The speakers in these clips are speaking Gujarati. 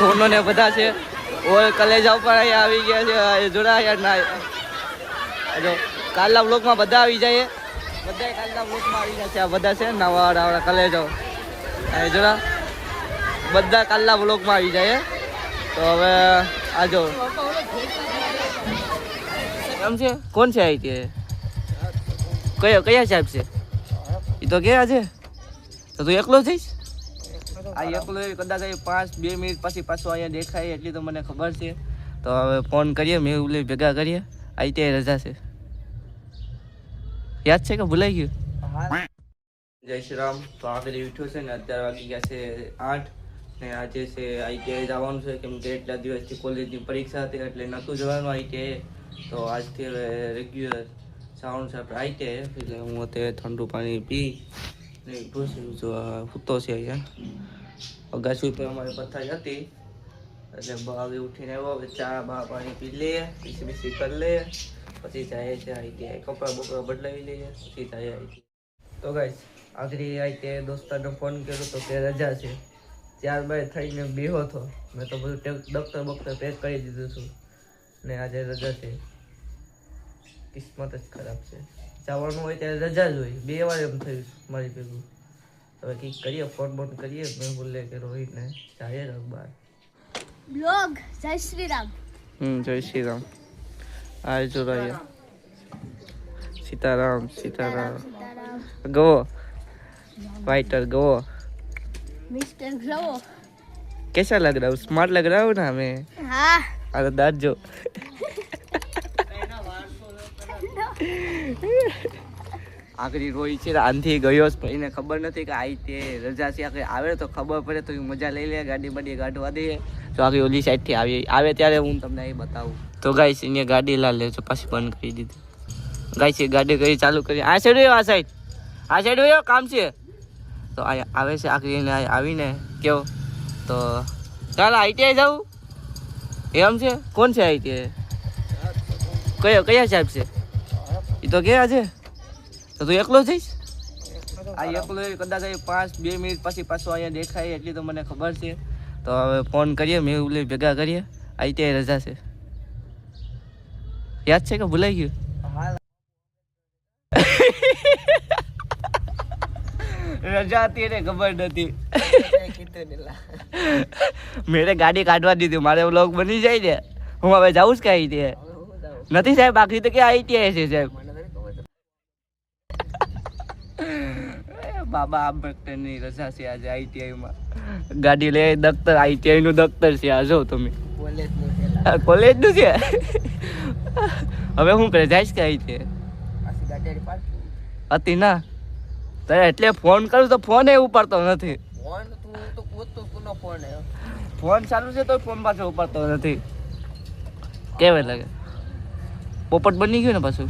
ધોનો ને બધા છે ઓલ કલેજા ઉપર અહીંયા આવી ગયા છે જોડાયા ના જો કાલના બ્લોકમાં બધા આવી જાય બધા કાલના બ્લોકમાં આવી ગયા છે આ બધા છે નવા કલેજો જોડા બધા કાલના બ્લોકમાં આવી જાય તો હવે આજો એમ છે કોણ છે આ તે કયા સાહેબ છે એ તો ગયા છે તો તું એકલો થઈશ આ એકલો કદાચ 5-2 મિનિટ પછી પાછું અહીંયા દેખાય એટલી તો મને ખબર છે તો હવે ફોન કરીએ મેં ભેગા કરીએ આ ત્યાં રજા છે યાદ છે કે ભૂલાઈ ગયું જય શ્રી રામ તો આગળ ઉઠ્યો છે ને અત્યારે વાગી ગયા છે 8 ને આજે છે આઈટીઆઈ જવાનું છે કેમ કે એટલા દિવસથી કોલેજની પરીક્ષા હતી એટલે નહોતું જવાનું આઈટીઆઈ તો આજથી હવે રેગ્યુલર જવાનું છે આપણે આઈટીઆઈ એટલે હું અત્યારે ઠંડુ પાણી પી ને જો સૂતો છે અહીંયા અગાસી ઉપર અમારે પથારી હતી એટલે હવે ઉઠીને આવ્યો હવે ચા પાણી પી લઈએ પીસી કરી લઈએ પછી જાય છે આઈટીઆઈ કપડાં બપડા બદલાવી લઈએ પછી જાય આઈટીઆઈ તો ગાઈસ આખરી આઈટીઆઈ દોસ્તારને ફોન કર્યો તો તે રજા છે ત્યારબાદ થઈને બેહો હતો મેં તો બધું દફતર પેક કરી દીધું છું ને આજે રજા છે કિસ્મત જ ખરાબ છે જવાનું હોય ત્યારે રજા જ હોય 2 વાર એમ થયું મારી ભેગું હવે કંઈક કરીએ ફોન કરીએ મેં બોલે કે રોહિતને જાય બહાર બ્લોગ જય શ્રી રામ જય શ્રી રામ આ જો રહ્યા सीताराम सीताराम गो फाइटर गो मिस्टर ग्लो कैसा लग रहा है स्मार्ट लग रहा हूँ ना हमें हाँ अरे दाद जो आखिरी रोई છે આંધી ગયો પણ એને ખબર નથી કે આઈ તે રજા છે આખી આવે તો ખબર પડે તો મજા લઈ લે ગાડી બાડી કાઢવા દઈએ તો આખી ઓલી સાઈડ થી આવે ત્યારે હું તમને અહીં બતાવું તો ગાઈસ એને ગાડી લા લે તો પાછી બંધ કરી દીધી ગાઈસ એ ગાડી કરી ચાલુ કરી આ સાઈડ હોય કામ છે તો આવે છે આખરી એને આવીને કેવો તો ચાલ આઈટીઆઈ જાવ એમ છે કોણ છે આઈટીઆઈ કયા સાહેબ છે એ તો ગયા છે તો તું એકલો થઈશ આ એકલો કદાચ 5-2 મિનિટ પછી પાછું અહીંયા દેખાય એટલી તો મને ખબર છે તો હવે ફોન કરીએ મેં ભેગા કરીએ આઈટીઆઈ રજા છે યાદ છે કે ભૂલાઈ ગયું રજા હતી એને ખબર નથી મેરે ગાડી કાઢવા દીધી મારે વ્લોગ બની જાય ને હું હવે જાઉં જ કે આઈટીઆઈ નથી સાહેબ આખરી તો કે આઈટીઆઈ છે સાહેબ બાબા આમ ની રજા છે આજે આઈટીઆઈ માં ગાડી લે દફતર આઈટીઆઈ નું દફતર છે આ જો તમે કોલેજ નું છે હવે હું કરે જઈશ કે આઈટીઆઈ હતી ના તારે એટલે ફોન કરું તો ફોન એ ઉપાડતો નથી ફોન ચાલુ છે તો ફોન પાછો ઉપાડતો નથી કેવા લાગે પોપટ બની ગયો ને પાછું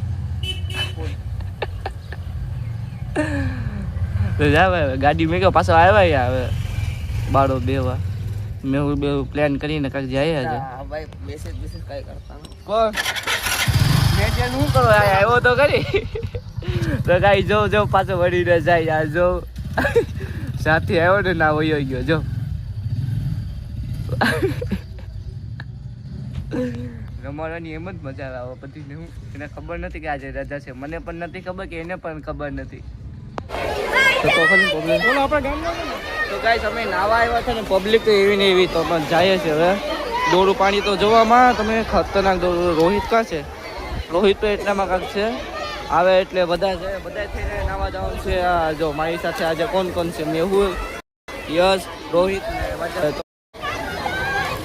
ગાડી મેં કહ્યું પાછો આવ્યા હવે બાળો બેવા મેં બે પ્લાન કરીને કાંઈક જાય આજે કોણ મેં શું કરો આવ્યો તો કરી તો કાંઈ જો પાછો વળીને જાય આ જો સાથે આવ્યો ને ના વયો ગયો જો રમવાની એમ જ મજા આવે પછી હું એને ખબર નથી કે આજે રજા છે મને પણ નથી ખબર કે એને પણ ખબર નથી તો ગાઈસ અમે નાવા આવ્યા છે ને પબ્લિક તો એવી ને એવી તો પણ જાય છે હવે દોડું પાણી તો જોવામાં તમે ખતરનાક દોડું રોહિત કાં છે રોહિત તો એટલામાં કાંક છે આવે એટલે બધા છે બધા થઈને નાવા જવાનું છે આ જો મારી સાથે આજે કોણ છે મેહુલ યશ રોહિત ને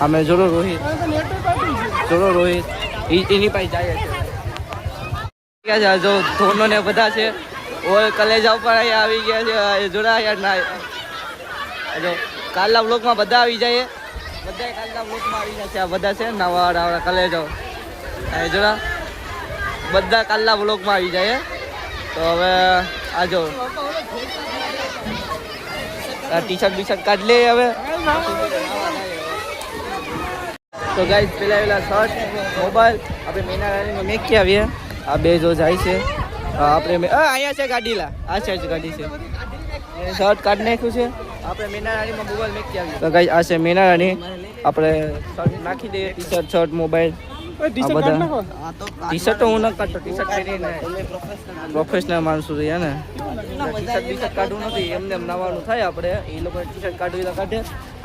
અમે જોડો રોહિત એની પાસે જાય છે ક્યાં છે જો ધોનો ને બધા છે ઓલ કલેજા ઉપર અહીંયા આવી ગયા છે જોડાયા ના જો કાલના બ્લોકમાં બધા આવી જાય બધા કાલના બ્લોકમાં આવી ગયા છે આ બધા છે નવા કલેજો જોડા બધા કાલના બ્લોકમાં આવી જાય તો હવે આજો ટી શર્ટ કાઢ લે હવે તો ગાઈસ પેલા શર્ટ મોબાઈલ આપણે મેના રાણીમાં મેકી આવીએ આ બે જો જાય છે આપણે અહીંયા છે ગાડી લા આ સાઈડ ગાડી છે શર્ટ કાઢી નાખ્યું છે આપણે મેનારાણીમાં મોબાઈલ મેકી આવ્યો તો ગાઈસ આ છે મેનારાણી આપણે શર્ટ નાખી દઈએ ટી-શર્ટ શર્ટ મોબાઈલ આ બધા ટી-શર્ટ તો હું ન કાઢતો ટી-શર્ટ પહેરીને પ્રોફેશનલ માણસો છે ને ટી-શર્ટ કાઢવું નથી એમને એમ નાવાનું થાય આપણે એ લોકો ટી-શર્ટ કાઢવી તો કાઢે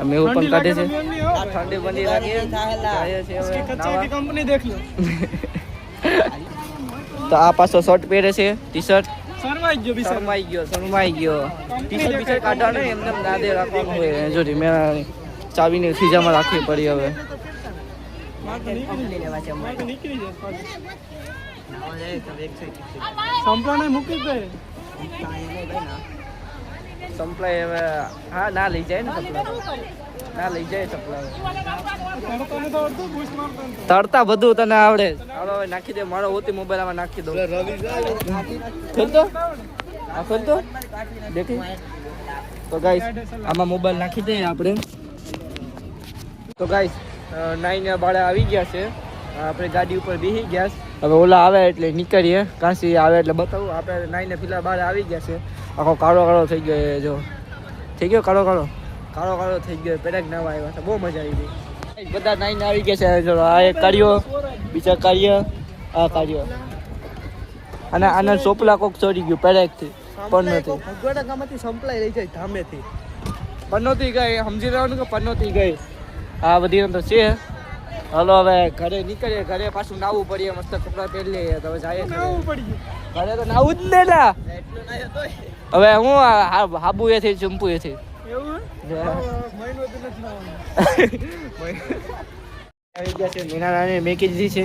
અમે એવું પણ કાઢે છે ઠંડી બંડી લાગે જાય છે હવે કંપની દેખ લો તો આ પાછો શર્ટ પહેરે છે ટી-શર્ટ શરમાઈ ગયો બિચારો શરમાઈ ગયો ટી-શર્ટ બીશર્ટ કાઢવા નહીં એમને ના દે રાખવાનું હોય જો મેં ચાવીને ખીજામાં રાખવી પડી હવે નીકળી જાય સંપલાને મૂકી દે સંપલાય હવે હા ના લઈ જાય ને સપલા ના લઈ જાય સપલા તને તો અડધું બૂસ મારતો ને. તરતા બધું તને આવડે હાલો હવે નાખી દે મારો હોતી મોબાઈલ આમાં નાખી દઉં ખોલતો આ ખોલતો દેખી તો ગાઈસ આમાં મોબાઈલ નાખી દઈએ આપણે તો ગાઈસ નાઈને બાળા આવી ગયા છે આપણે ગાડી ઉપર બેસી ગયા છે. હવે ઓલા આવે એટલે નીકળીએ કાંસી આવે એટલે બતાવું આપણે નાઈને પેલા બાર આવી ગયા છે આખો કાળો કાળો થઈ ગયો એ જો થઈ ગયો કાળો કાળો થઈ ગયો પેરેક નવા આવ્યા છે બહુ મજા આવી ગઈ બધા નાઈને આવી ગયા છે જો આ એક કાર્યો બીજા કાર્ય આ કાર્ય અને આના ચોપલા કોક ચોરી ગયું પેરેકથી પણ નથી ભગવાડા ગામમાંથી સંપલાઈ લઈ જાય ધામેથી પનોતી ગઈ સમજી લેવાનું કે પનોતી ગઈ આ બધી તો છે હાલો હવે ઘરે નીકળીએ ઘરે પાછું નાવું પડીએ મસ્ત કપડાં પહેરી લઈએ તો હવે જાય ઘરે તો નાવું જ ને ના હવે હું હાબુ એ થઈ ચંપુ એ થઈ આવી ગયા છે મીનારાણી મેકી દીધી છે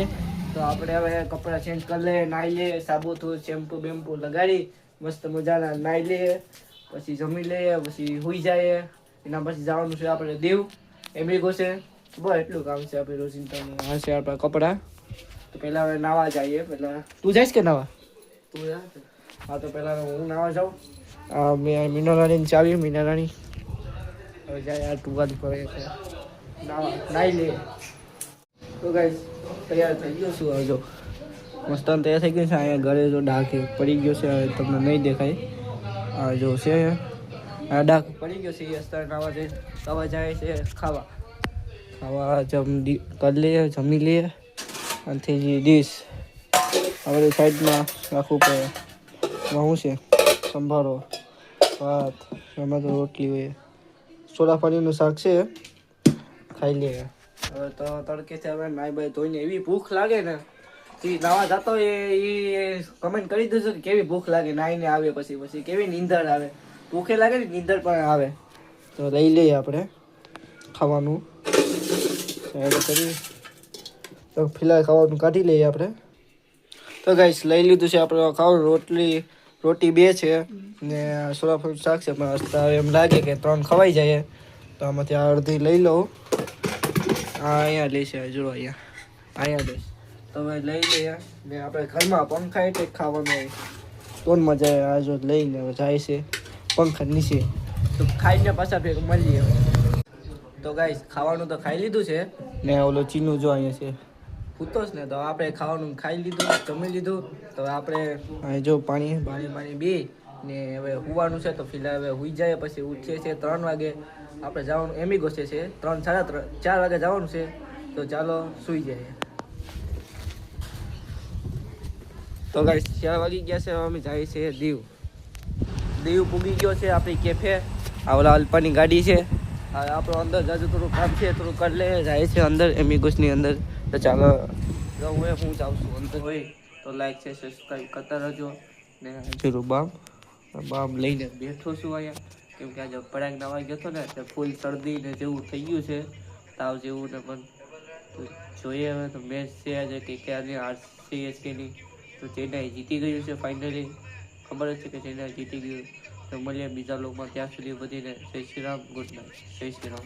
તો આપણે હવે કપડાં ચેન્જ કરી લઈએ નાહી લઈએ સાબુથી શેમ્પુ બેમ્પુ લગાડી મસ્ત મજાના નાહી લઈએ પછી જમી લઈએ પછી હુઈ જાય એના પછી જવાનું છે આપણે દેવ એમરી ગોસે બસ એટલું કામ છે આપણે રોજિંદાનું આ છે આપણા કપડાં તો પહેલાં હવે નાવા જઈએ પહેલાં તું જઈશ કે નાવા તું જા હા તો પહેલાં હું નાવા જાઉં મેં મીનારાણીને ચાવી મીનારાણી હવે જાય આ ટુવાલ પર નાવા નાહી લઈએ તો ગાઈસ તૈયાર થઈ ગયો છું હવે જો મસ્તાન તૈયાર થઈ ગયું છે અહીંયા ઘરે જો ડાઘ પડી ગયો છે હવે તમને નહીં દેખાય આ જો છે આ ડાઘ પડી ગયો છે એ અસ્તર નાવા જઈ ખાવા જાય છે ખાવા કરી લઈએ જમી લઈએ અને થઈ ગઈ ડીશ આપણે સાઈડમાં રાખવું પડે એમાં શું છે સંભારો ભાત એમાં તો રોટલી હોય સોલા પાણીનું શાક છે ખાઈ લઈએ હવે તો તડકેથી હવે નાઈ બાઈ ધોઈને એવી ભૂખ લાગે ને એ નાવા જતો હોય એ કમેન્ટ કરી દેજો કે કેવી ભૂખ લાગે નાઈને આવે પછી કેવી નીંદર આવે ભૂખે લાગે ને નીંદર પણ આવે તો લઈ લઈએ આપણે ખાવાનું એડ કરી તો ફિલહાલ ખાવાનું કાઢી લઈએ આપણે તો ગાઈસ લઈ લીધું છે આપણે ખાવાનું રોટી 2 છે ને સોળાફળનું શાક છે પણ હસતા એમ લાગે કે 3 ખવાઈ જાય તો આમાંથી અડધી લઈ લઉં અહીંયા લેશે જોડો અહીંયા લઈશ તો હવે લઈ લઈએ ને આપણે ઘરમાં પંખા એટલે ખાવાનું હોય તો મજા આવે આ જો લઈને જાય છે પંખા નીચે તો ખાઈને પાછા ભેગું મળીએ તો ગાઈસ ખાવાનું તો ખાઈ લીધું છે ને ઓલો ચીનું જો અહીંયા છે પૂતોસ ને તો આપણે ખાવાનું ખાઈ લીધું જમી લીધું તો આપણે અહીં જો પાણી બે ને હવે હુવાનું છે તો ફિલહાલ હવે હુઈ જાય પછી ઉઠીએ છે 3 વાગે આપણે જવાનું એમી ગોસે છે 3 સાડા 3 4 વાગે જવાનું છે તો ચાલો સુઈ જાય તો ગાઈસ 4 વાગી ગયા છે અમે જાય છે દીવ પૂગી ગયો છે આપણી કેફે આ ઓલા અલ્પાની ગાડી છે હા આપણો અંદર જાજુ થોડું કામ છે થોડું કરી લે જાય છે અંદર એમિગોસની અંદર તો ચાલો હું જાઉં છું અંદર હોય તો લાઈક છે સબસ્ક્રાઈબ કરતા રહેજો ને જરૂર બામ લઈને બેઠો છું અહીંયા કેમ કે આજે પડાક નાવા ગયો હતો ને એટલે ફૂલ શરદી ને જેવું થઈ ગયું છે તાવ જેવું ને પણ તો જોઈએ હવે તો મેચ છે આજે કે ક્યારે RCSKની તો ચેન્નાઈ જીતી ગયું છે ફાઇનલી ખબર જ છે કે ચેન્નાઈ જીતી ગયું તો મળીએ બીજા લોકોમાં ત્યાં સુધી બધીને જય શ્રી રામ ગુડ નાઇટ જય શ્રી રામ